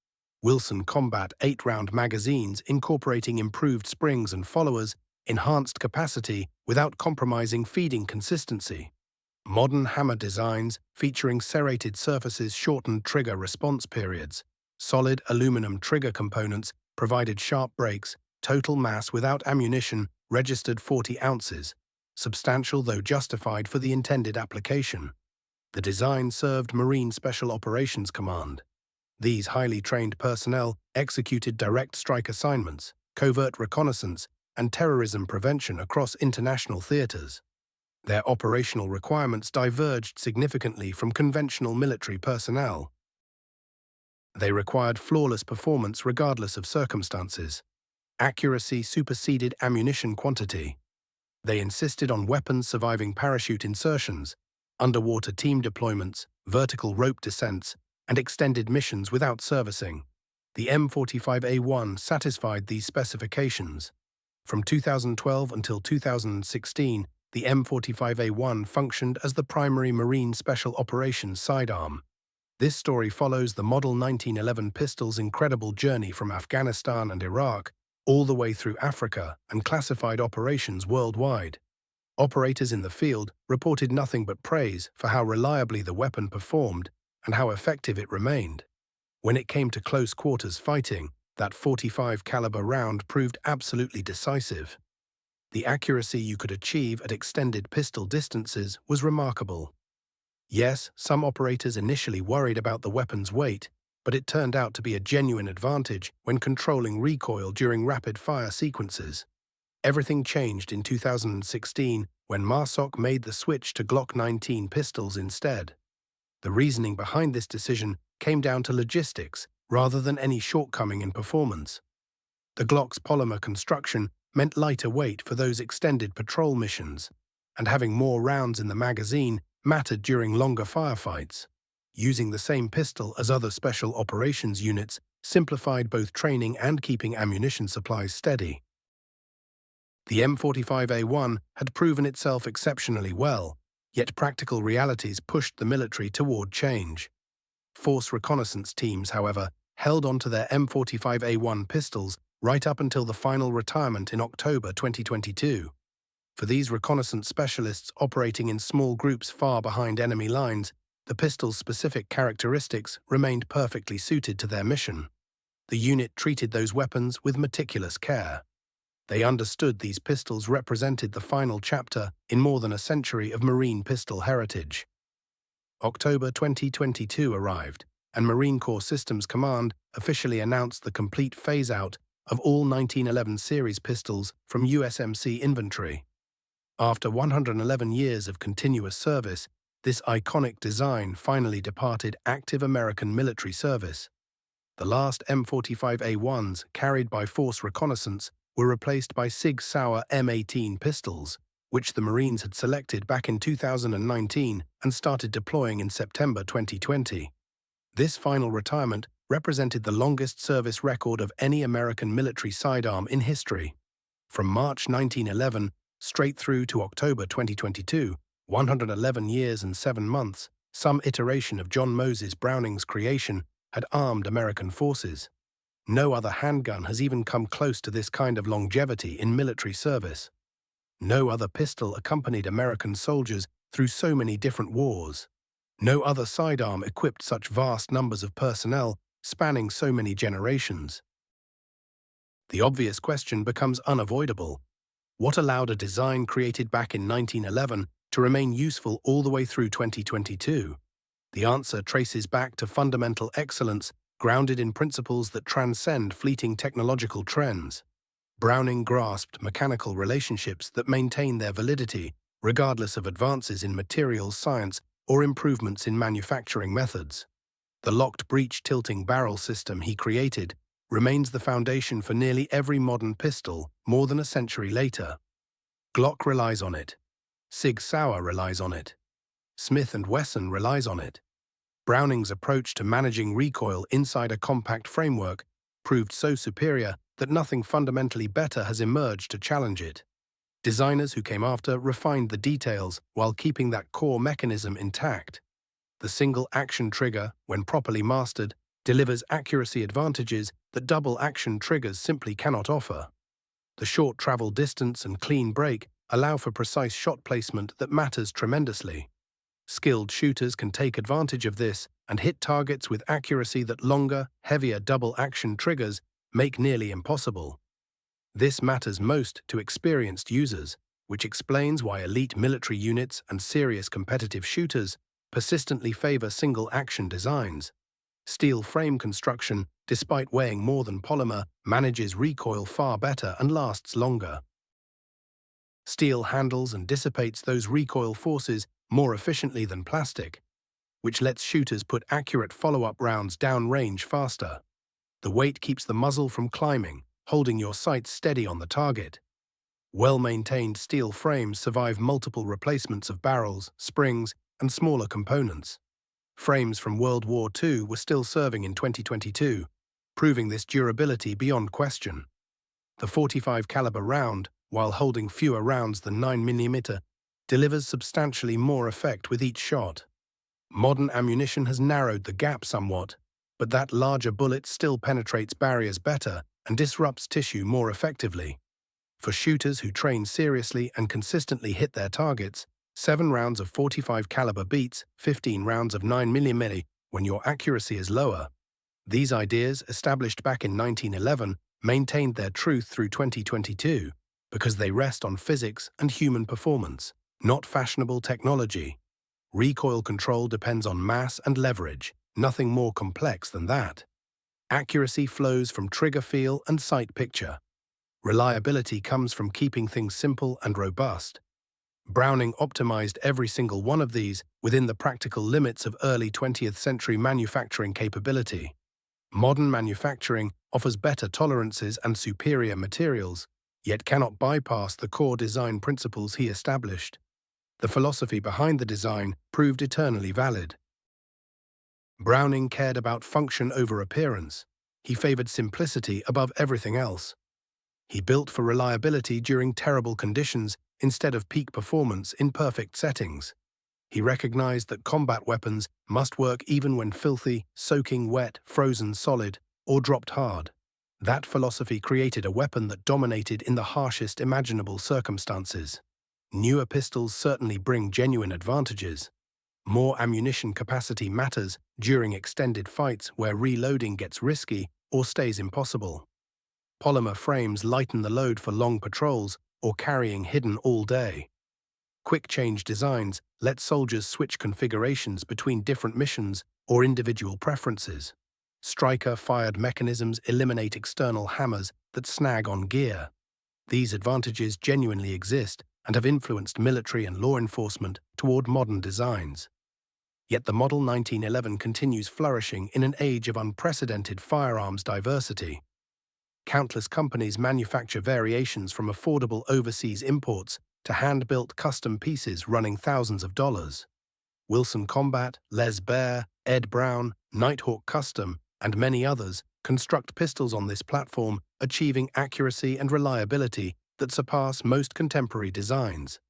Wilson Combat 8-round magazines incorporating improved springs and followers, enhanced capacity without compromising feeding consistency. Modern hammer designs featuring serrated surfaces shortened trigger response periods. Solid aluminum trigger components provided sharp breaks. Total mass without ammunition registered 40 ounces, substantial though justified for the intended application. The design served Marine Special Operations Command. These highly trained personnel executed direct strike assignments, covert reconnaissance, and terrorism prevention across international theaters. Their operational requirements diverged significantly from conventional military personnel. They required flawless performance regardless of circumstances. Accuracy superseded ammunition quantity. They insisted on weapons surviving parachute insertions, underwater team deployments, vertical rope descents, and extended missions without servicing. The M45A1 satisfied these specifications. From 2012 until 2016, the M45A1 functioned as the primary Marine Special Operations sidearm. This story follows the Model 1911 pistol's incredible journey from Afghanistan and Iraq all the way through Africa and classified operations worldwide. Operators in the field reported nothing but praise for how reliably the weapon performed and how effective it remained. When it came to close quarters fighting, that .45 caliber round proved absolutely decisive. The accuracy you could achieve at extended pistol distances was remarkable. Yes, some operators initially worried about the weapon's weight, but it turned out to be a genuine advantage when controlling recoil during rapid-fire sequences. Everything changed in 2016 when MARSOC made the switch to Glock 19 pistols instead. The reasoning behind this decision came down to logistics rather than any shortcoming in performance. The Glock's polymer construction meant lighter weight for those extended patrol missions, and having more rounds in the magazine mattered during longer firefights. Using the same pistol as other special operations units simplified both training and keeping ammunition supplies steady. The M45A1 had proven itself exceptionally well, yet practical realities pushed the military toward change. Force reconnaissance teams, however, held onto their M45A1 pistols right up until the final retirement in October 2022. For these reconnaissance specialists operating in small groups far behind enemy lines, the pistol's specific characteristics remained perfectly suited to their mission. The unit treated those weapons with meticulous care. They understood these pistols represented the final chapter in more than a century of Marine pistol heritage. October 2022 arrived, and Marine Corps Systems Command officially announced the complete phase-out of all 1911 series pistols from USMC inventory. After 111 years of continuous service, this iconic design finally departed active American military service. The last M45A1s carried by Force Reconnaissance were replaced by Sig Sauer M18 pistols, which the Marines had selected back in 2019 and started deploying in September 2020. This final retirement represented the longest service record of any American military sidearm in history. From March 1911 straight through to October 2022, 111 years and 7 months, some iteration of John Moses Browning's creation had armed American forces. No other handgun has even come close to this kind of longevity in military service. No other pistol accompanied American soldiers through so many different wars. No other sidearm equipped such vast numbers of personnel spanning so many generations. The obvious question becomes unavoidable. What allowed a design created back in 1911 to remain useful all the way through 2022? The answer traces back to fundamental excellence grounded in principles that transcend fleeting technological trends. Browning grasped mechanical relationships that maintain their validity regardless of advances in materials science or improvements in manufacturing methods. The locked breech tilting barrel system he created remains the foundation for nearly every modern pistol more than a century later. Glock relies on it. Sig Sauer relies on it. Smith & Wesson relies on it. Browning's approach to managing recoil inside a compact framework proved so superior that nothing fundamentally better has emerged to challenge it. Designers who came after refined the details while keeping that core mechanism intact. The single-action trigger, when properly mastered, delivers accuracy advantages that double-action triggers simply cannot offer. The short travel distance and clean break allow for precise shot placement that matters tremendously. Skilled shooters can take advantage of this and hit targets with accuracy that longer, heavier double-action triggers make nearly impossible. This matters most to experienced users, which explains why elite military units and serious competitive shooters persistently favor single-action designs. Steel frame construction, despite weighing more than polymer, manages recoil far better and lasts longer. Steel handles and dissipates those recoil forces more efficiently than plastic, which lets shooters put accurate follow-up rounds downrange faster. The weight keeps the muzzle from climbing, holding your sights steady on the target. Well-maintained steel frames survive multiple replacements of barrels, springs, and smaller components. Frames from World War II were still serving in 2022, proving this durability beyond question. The .45 caliber round, while holding fewer rounds than 9mm, delivers substantially more effect with each shot. Modern ammunition has narrowed the gap somewhat, but that larger bullet still penetrates barriers better and disrupts tissue more effectively. For shooters who train seriously and consistently hit their targets, 7 rounds of 45 caliber beats 15 rounds of 9mm when your accuracy is lower. These ideas, established back in 1911, maintained their truth through 2022 because they rest on physics and human performance, not fashionable technology. Recoil control depends on mass and leverage, nothing more complex than that. Accuracy flows from trigger feel and sight picture. Reliability comes from keeping things simple and robust. Browning optimized every single one of these within the practical limits of early 20th century manufacturing capability. Modern manufacturing offers better tolerances and superior materials, yet cannot bypass the core design principles he established. The philosophy behind the design proved eternally valid. Browning cared about function over appearance. He favored simplicity above everything else. He built for reliability during terrible conditions instead of peak performance in perfect settings. He recognized that combat weapons must work even when filthy, soaking wet, frozen solid, or dropped hard. That philosophy created a weapon that dominated in the harshest imaginable circumstances. Newer pistols certainly bring genuine advantages. More ammunition capacity matters during extended fights where reloading gets risky or stays impossible. Polymer frames lighten the load for long patrols or carrying hidden all day. Quick-change designs let soldiers switch configurations between different missions or individual preferences. Striker-fired mechanisms eliminate external hammers that snag on gear. These advantages genuinely exist and have influenced military and law enforcement toward modern designs. Yet the Model 1911 continues flourishing in an age of unprecedented firearms diversity. Countless companies manufacture variations from affordable overseas imports to hand-built custom pieces running thousands of dollars. Wilson Combat, Les Baer, Ed Brown, Nighthawk Custom, and many others construct pistols on this platform, achieving accuracy and reliability that surpass most contemporary designs.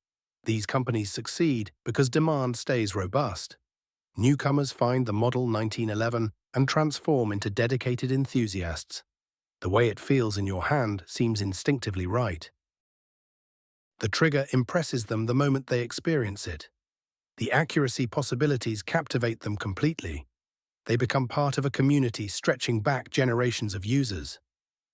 These companies succeed because demand stays robust. Newcomers find the Model 1911 and transform into dedicated enthusiasts. The way it feels in your hand seems instinctively right. The trigger impresses them the moment they experience it. The accuracy possibilities captivate them completely. They become part of a community stretching back generations of users.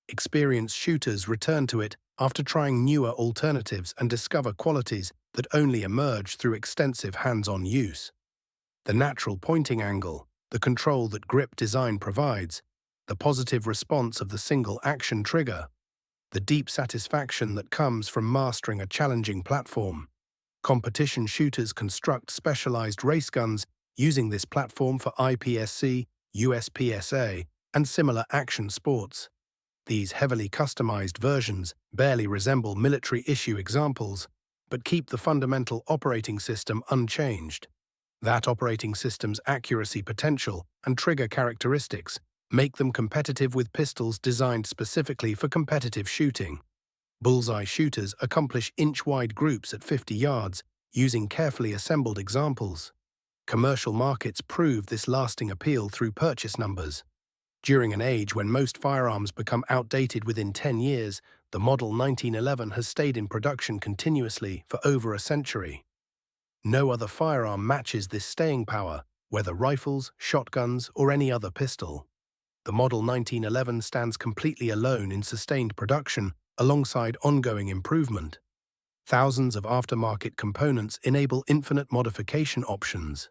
Experienced shooters return to it after trying newer alternatives and discover qualities that only emerge through extensive hands-on use. The natural pointing angle, the control that grip design provides, the positive response of the single-action trigger, the deep satisfaction that comes from mastering a challenging platform. Competition shooters construct specialized race guns using this platform for IPSC, USPSA, and similar action sports. These heavily customized versions barely resemble military-issue examples, but keep the fundamental operating system unchanged. That operating system's accuracy potential and trigger characteristics make them competitive with pistols designed specifically for competitive shooting. Bullseye shooters accomplish inch-wide groups at 50 yards using carefully assembled examples. Commercial markets prove this lasting appeal through purchase numbers. During an age when most firearms become outdated within 10 years, the Model 1911 has stayed in production continuously for over a century. No other firearm matches this staying power, whether rifles, shotguns, or any other pistol. The Model 1911 stands completely alone in sustained production alongside ongoing improvement. Thousands of aftermarket components enable infinite modification options.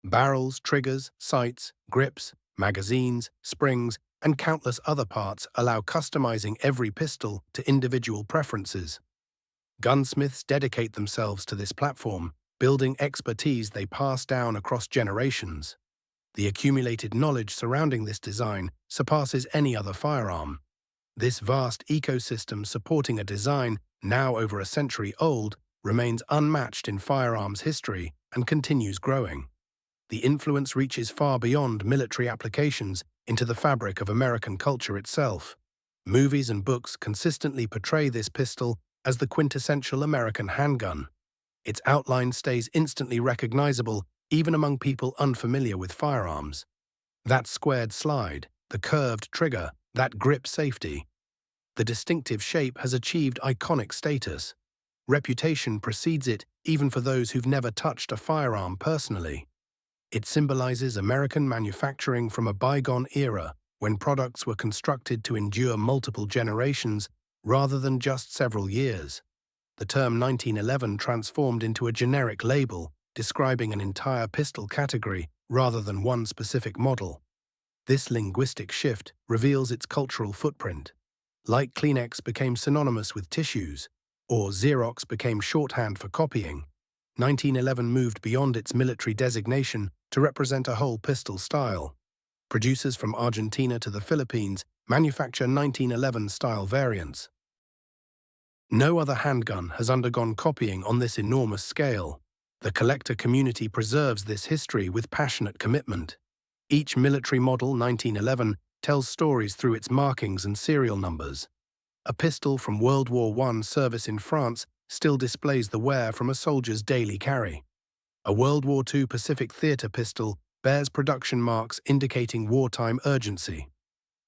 Barrels, triggers, sights, grips, magazines, springs, and countless other parts allow customizing every pistol to individual preferences. Gunsmiths dedicate themselves to this platform, building expertise they pass down across generations. The accumulated knowledge surrounding this design surpasses any other firearm. This vast ecosystem supporting a design now over a century old remains unmatched in firearms history and continues growing. The influence reaches far beyond military applications into the fabric of American culture itself. Movies and books consistently portray this pistol as the quintessential American handgun. Its outline stays instantly recognizable even among people unfamiliar with firearms. That squared slide, the curved trigger, that grip safety. The distinctive shape has achieved iconic status. Reputation precedes it even for those who've never touched a firearm personally. It symbolizes American manufacturing from a bygone era when products were constructed to endure multiple generations rather than just several years. The term 1911 transformed into a generic label describing an entire pistol category rather than one specific model. This linguistic shift reveals its cultural footprint. Like Kleenex became synonymous with tissues, or Xerox became shorthand for copying, 1911 moved beyond its military designation to represent a whole pistol style. Producers from Argentina to the Philippines manufacture 1911-style variants. No other handgun has undergone copying on this enormous scale. The collector community preserves this history with passionate commitment. Each military model 1911 tells stories through its markings and serial numbers. A pistol from World War I service in France still displays the wear from a soldier's daily carry. A World War II Pacific Theater pistol bears production marks indicating wartime urgency.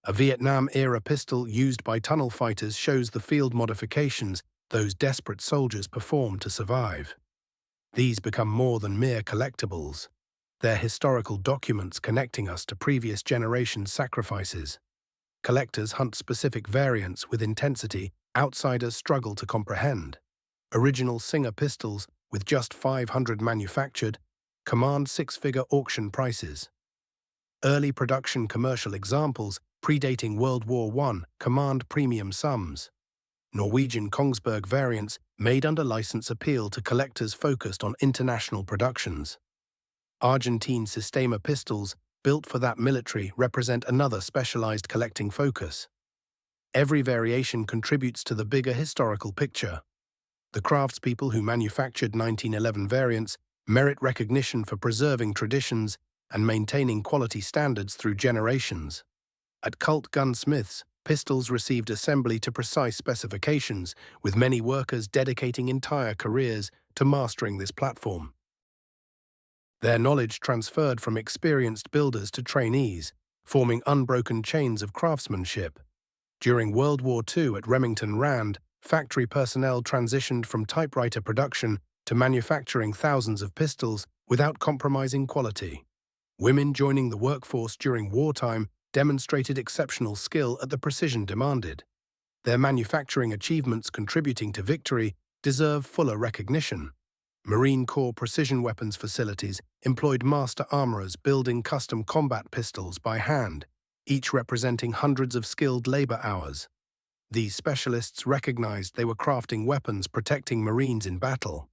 A Vietnam-era pistol used by tunnel fighters shows the field modifications those desperate soldiers performed to survive. These become more than mere collectibles. They're historical documents connecting us to previous generations' sacrifices. Collectors hunt specific variants with intensity outsiders struggle to comprehend. Original Singer pistols, with just 500 manufactured, command six-figure auction prices. Early production commercial examples, predating World War I, command premium sums. Norwegian Kongsberg variants, made under license, appeal to collectors focused on international productions. Argentine Sistema pistols, built for that military, represent another specialized collecting focus. Every variation contributes to the bigger historical picture. The craftspeople who manufactured 1911 variants merit recognition for preserving traditions and maintaining quality standards through generations. At Colt Gunsmiths, pistols received assembly to precise specifications, with many workers dedicating entire careers to mastering this platform. Their knowledge transferred from experienced builders to trainees, forming unbroken chains of craftsmanship. During World War II at Remington Rand, factory personnel transitioned from typewriter production to manufacturing thousands of pistols without compromising quality. Women joining the workforce during wartime demonstrated exceptional skill at the precision demanded. Their manufacturing achievements contributing to victory deserve fuller recognition. Marine Corps precision weapons facilities employed master armorers building custom combat pistols by hand, each representing hundreds of skilled labor hours. These specialists recognized they were crafting weapons protecting Marines in battle.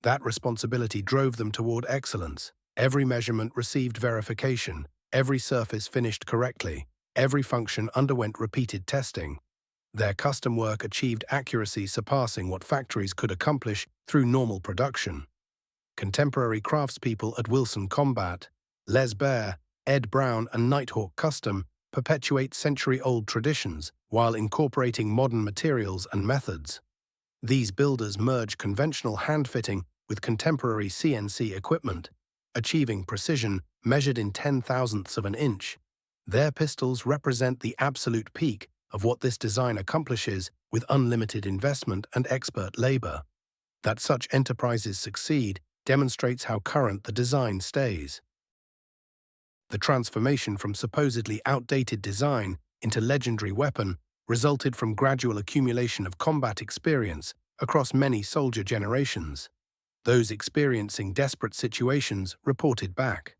That responsibility drove them toward excellence. Every measurement received verification, every surface finished correctly, every function underwent repeated testing. Their custom work achieved accuracy surpassing what factories could accomplish through normal production. Contemporary craftspeople at Wilson Combat, Les Baer, Ed Brown, and Nighthawk Custom perpetuate century-old traditions while incorporating modern materials and methods. These builders merge conventional hand-fitting with contemporary CNC equipment, achieving precision measured in 10,000ths of an inch. Their pistols represent the absolute peak of what this design accomplishes with unlimited investment and expert labor. That such enterprises succeed demonstrates how current the design stays. The transformation from supposedly outdated design into legendary weapon resulted from gradual accumulation of combat experience across many soldier generations. Those experiencing desperate situations reported back.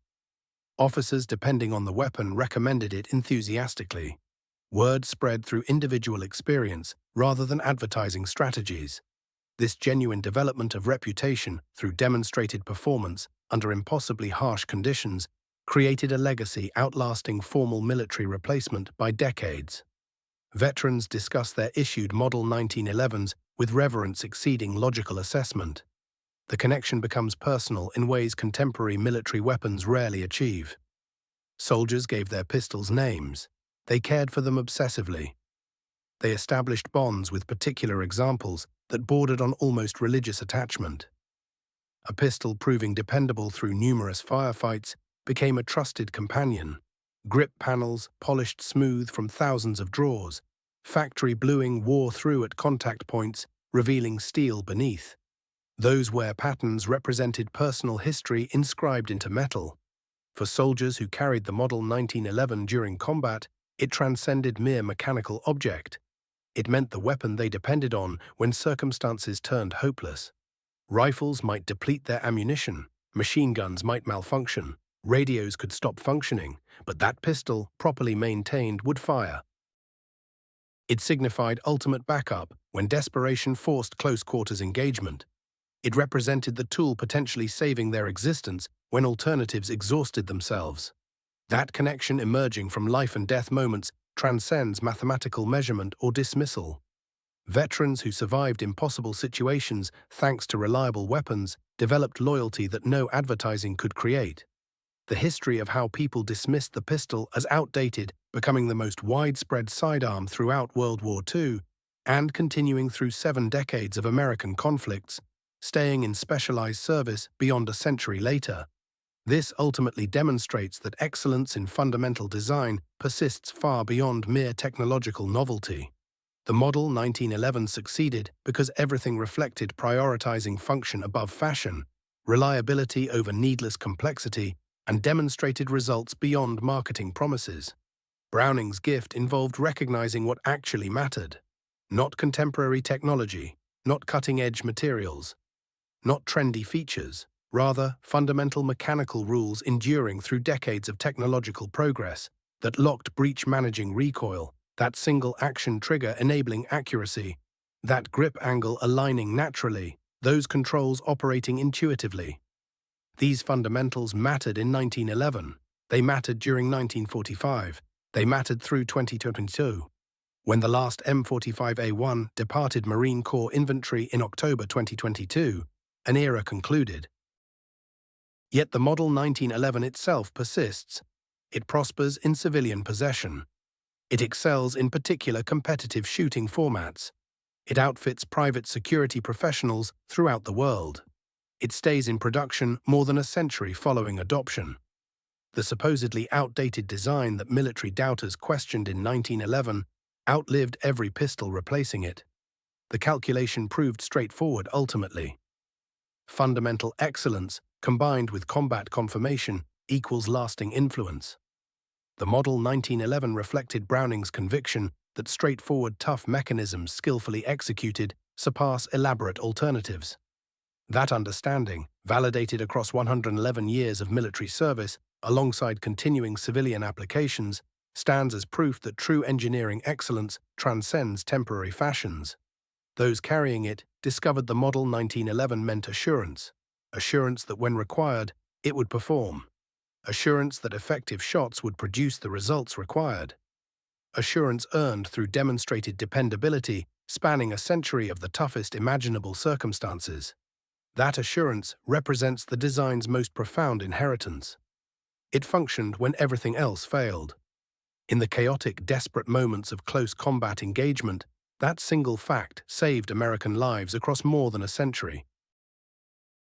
Officers depending on the weapon recommended it enthusiastically. Word spread through individual experience rather than advertising strategies. This genuine development of reputation through demonstrated performance under impossibly harsh conditions created a legacy outlasting formal military replacement by decades. Veterans discuss their issued Model 1911s with reverence exceeding logical assessment. The connection becomes personal in ways contemporary military weapons rarely achieve. Soldiers gave their pistols names. They cared for them obsessively. They established bonds with particular examples that bordered on almost religious attachment. A pistol proving dependable through numerous firefights became a trusted companion. Grip panels, polished smooth from thousands of draws, Factory bluing wore through at contact points, revealing steel beneath. Those wear patterns represented personal history inscribed into metal. For soldiers who carried the Model 1911 during combat, it transcended mere mechanical object. It meant the weapon they depended on when circumstances turned hopeless. Rifles might deplete their ammunition, machine guns might malfunction, radios could stop functioning, but that pistol, properly maintained, would fire. It signified ultimate backup when desperation forced close-quarters engagement. It represented the tool potentially saving their existence when alternatives exhausted themselves. That connection emerging from life and death moments transcends mathematical measurement or dismissal. Veterans who survived impossible situations thanks to reliable weapons developed loyalty that no advertising could create. The history of how people dismissed the pistol as outdated, becoming the most widespread sidearm throughout World War II, and continuing through 7 decades of American conflicts, staying in specialized service beyond a century later. This ultimately demonstrates that excellence in fundamental design persists far beyond mere technological novelty. The Model 1911 succeeded because everything reflected prioritizing function above fashion, reliability over needless complexity, and demonstrated results beyond marketing promises. Browning's gift involved recognizing what actually mattered. Not contemporary technology, not cutting-edge materials, not trendy features, rather fundamental mechanical rules enduring through decades of technological progress that locked breech managing recoil, that single action trigger enabling accuracy, that grip angle aligning naturally, those controls operating intuitively. These fundamentals mattered in 1911. They mattered during 1945. They mattered through 2022. When the last M45A1 departed Marine Corps inventory in October 2022, an era concluded. Yet the Model 1911 itself persists. It prospers in civilian possession. It excels in particular competitive shooting formats. It outfits private security professionals throughout the world. It stays in production more than a century following adoption. The supposedly outdated design that military doubters questioned in 1911 outlived every pistol replacing it. The calculation proved straightforward ultimately. Fundamental excellence combined with combat conformation equals lasting influence. The Model 1911 reflected Browning's conviction that straightforward, tough mechanisms skillfully executed surpass elaborate alternatives. That understanding, validated across 111 years of military service alongside continuing civilian applications, stands as proof that true engineering excellence transcends temporary fashions. Those carrying it discovered the Model 1911 meant assurance that when required, it would perform. Assurance that effective shots would produce the results required. Assurance earned through demonstrated dependability spanning a century of the toughest imaginable circumstances. That assurance represents the design's most profound inheritance. It functioned when everything else failed. In the chaotic, desperate moments of close combat engagement, that single fact saved American lives across more than a century.